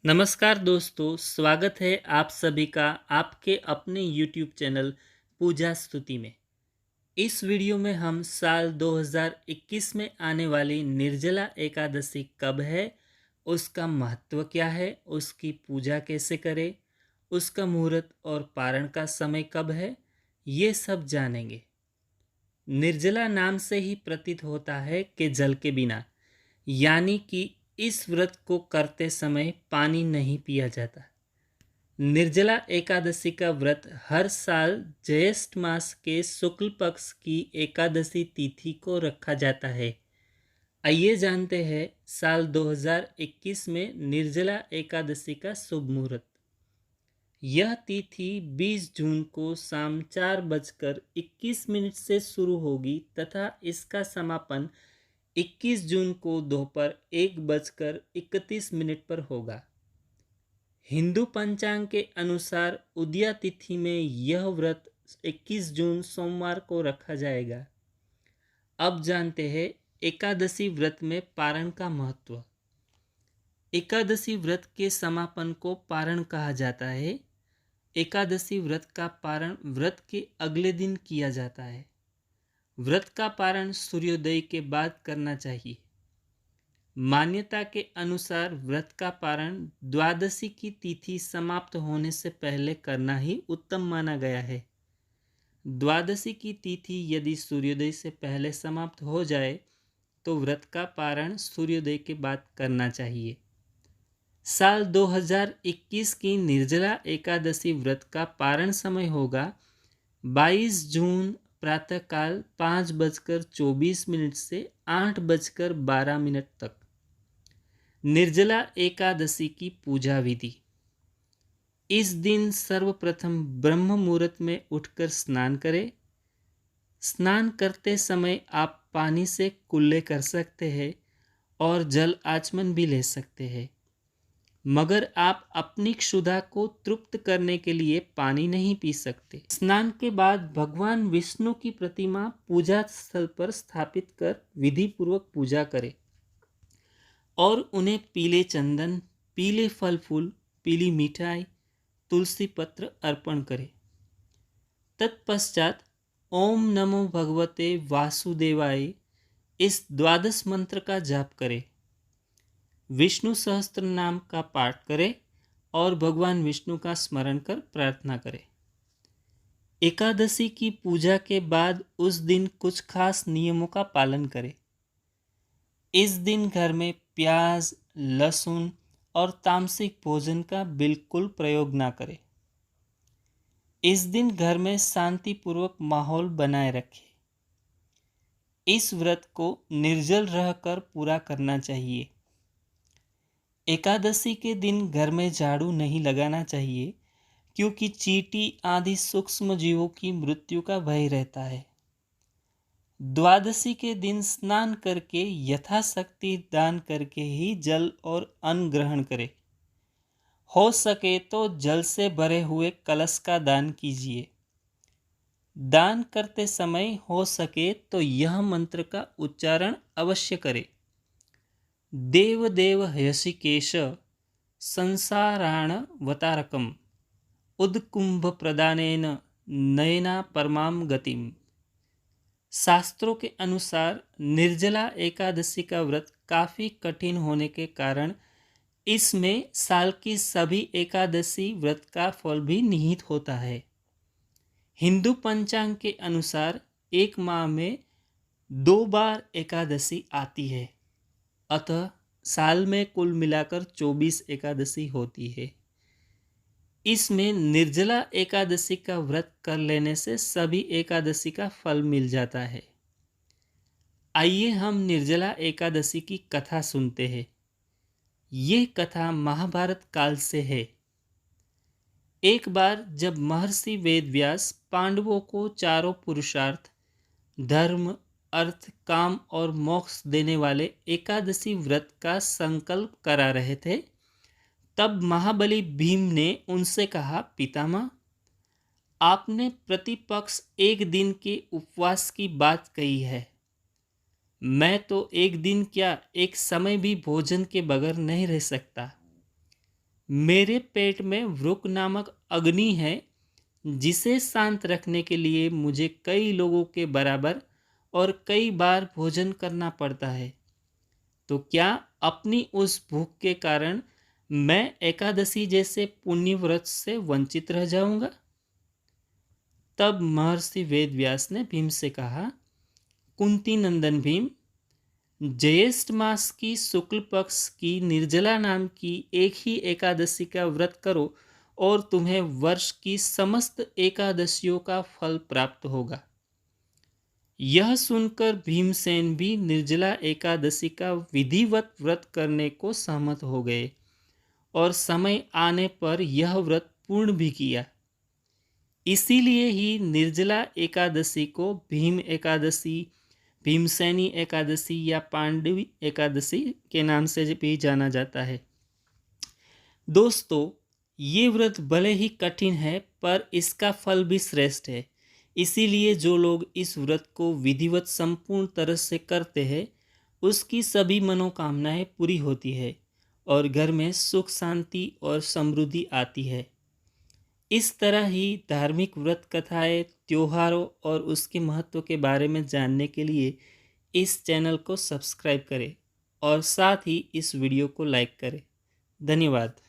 नमस्कार दोस्तों, स्वागत है आप सभी का आपके अपने YouTube चैनल पूजा स्तुति में। इस वीडियो में हम साल 2021 में आने वाली निर्जला एकादशी कब है, उसका महत्व क्या है, उसकी पूजा कैसे करें, उसका मुहूर्त और पारण का समय कब है, ये सब जानेंगे। निर्जला नाम से ही प्रतीत होता है कि जल के बिना, यानी कि इस व्रत को करते समय पानी नहीं पिया जाता। निर्जला एकादशी का व्रत हर साल ज्येष्ठ मास के शुक्ल पक्ष की एकादशी तिथि को रखा जाता है। आइए जानते हैं साल 2021 में निर्जला एकादशी का शुभ मुहूर्त। यह तिथि 20 जून को शाम 4:21 से शुरू होगी तथा इसका समापन 21 जून को दोपहर 1:31 पर होगा। हिंदू पंचांग के अनुसार उदया तिथि में यह व्रत 21 जून सोमवार को रखा जाएगा। अब जानते हैं एकादशी व्रत में पारण का महत्व। एकादशी व्रत के समापन को पारण कहा जाता है। एकादशी व्रत का पारण व्रत के अगले दिन किया जाता है। व्रत का पारण सूर्योदय के बाद करना चाहिए। मान्यता के अनुसार व्रत का पारण द्वादशी की तिथि समाप्त होने से पहले करना ही उत्तम माना गया है। द्वादशी की तिथि यदि सूर्योदय से पहले समाप्त हो जाए तो व्रत का पारण सूर्योदय के बाद करना चाहिए। साल 2021 की निर्जला एकादशी व्रत का पारण समय होगा 22 जून प्रातःकाल 5:24 से 8:12 तक। निर्जला एकादशी की पूजा विधि। इस दिन सर्वप्रथम ब्रह्म मुहूर्त में उठकर स्नान करें। स्नान करते समय आप पानी से कुल्ले कर सकते हैं और जल आचमन भी ले सकते हैं, मगर आप अपनी क्षुधा को तृप्त करने के लिए पानी नहीं पी सकते। स्नान के बाद भगवान विष्णु की प्रतिमा पूजा स्थल पर स्थापित कर विधि पूर्वक पूजा करें और उन्हें पीले चंदन, पीले फल फूल, पीली मिठाई, तुलसी पत्र अर्पण करें। तत्पश्चात ओम नमो भगवते वासुदेवाय इस द्वादश मंत्र का जाप करें। विष्णु सहस्त्र नाम का पाठ करें और भगवान विष्णु का स्मरण कर प्रार्थना करें। एकादशी की पूजा के बाद उस दिन कुछ खास नियमों का पालन करें। इस दिन घर में प्याज, लहसुन और तामसिक भोजन का बिल्कुल प्रयोग ना करें। इस दिन घर में शांतिपूर्वक माहौल बनाए रखें। इस व्रत को निर्जल रहकर पूरा करना चाहिए। एकादशी के दिन घर में झाड़ू नहीं लगाना चाहिए, क्योंकि चींटी आदि सूक्ष्म जीवों की मृत्यु का भय रहता है। द्वादशी के दिन स्नान करके यथाशक्ति दान करके ही जल और अन्न ग्रहण करें। हो सके तो जल से भरे हुए कलश का दान कीजिए। दान करते समय हो सके तो यह मंत्र का उच्चारण अवश्य करें। देव देव हयसिकेश संसाराणवतारकम उद्कुंभ प्रदानेन नयना परमाम गतिम। शास्त्रों के अनुसार निर्जला एकादशी का व्रत काफ़ी कठिन होने के कारण इसमें साल की सभी एकादशी व्रत का फल भी निहित होता है। हिंदू पंचांग के अनुसार एक माह में 2 बार एकादशी आती है, अतः साल में कुल मिलाकर 24 एकादशी होती है। इसमें निर्जला एकादशी का व्रत कर लेने से सभी एकादशी का फल मिल जाता है। आइए हम निर्जला एकादशी की कथा सुनते हैं। ये कथा महाभारत काल से है। एक बार जब महर्षि वेदव्यास पांडवों को चारों पुरुषार्थ धर्म, अर्थ, काम और मोक्ष देने वाले एकादशी व्रत का संकल्प करा रहे थे, तब महाबली भीम ने उनसे कहा, पितामह, आपने प्रतिपक्ष एक दिन के उपवास की बात कही है। मैं तो एक दिन क्या, एक समय भी भोजन के बगैर नहीं रह सकता। मेरे पेट में वृक नामक अग्नि है, जिसे शांत रखने के लिए मुझे कई लोगों के बराबर और कई बार भोजन करना पड़ता है। तो क्या अपनी उस भूख के कारण मैं एकादशी जैसे पुण्य व्रत से वंचित रह जाऊंगा? तब महर्षि वेदव्यास ने भीम से कहा, कुंती नंदन भीम, ज्येष्ठ मास की शुक्ल पक्ष की निर्जला नाम की एक ही एकादशी का व्रत करो और तुम्हें वर्ष की समस्त एकादशियों का फल प्राप्त होगा। यह सुनकर भीमसेन भी निर्जला एकादशी का विधिवत व्रत करने को सहमत हो गए और समय आने पर यह व्रत पूर्ण भी किया। इसीलिए ही निर्जला एकादशी को भीम एकादशी, भीमसेनी एकादशी या पांडवी एकादशी के नाम से भी जाना जाता है। दोस्तों, ये व्रत भले ही कठिन है पर इसका फल भी श्रेष्ठ है। इसीलिए जो लोग इस व्रत को विधिवत संपूर्ण तरह से करते हैं, उसकी सभी मनोकामनाएं पूरी होती है और घर में सुख शांति और समृद्धि आती है। इस तरह ही धार्मिक व्रत कथाएं, त्योहारों और उसके महत्व के बारे में जानने के लिए इस चैनल को सब्सक्राइब करें और साथ ही इस वीडियो को लाइक करें। धन्यवाद।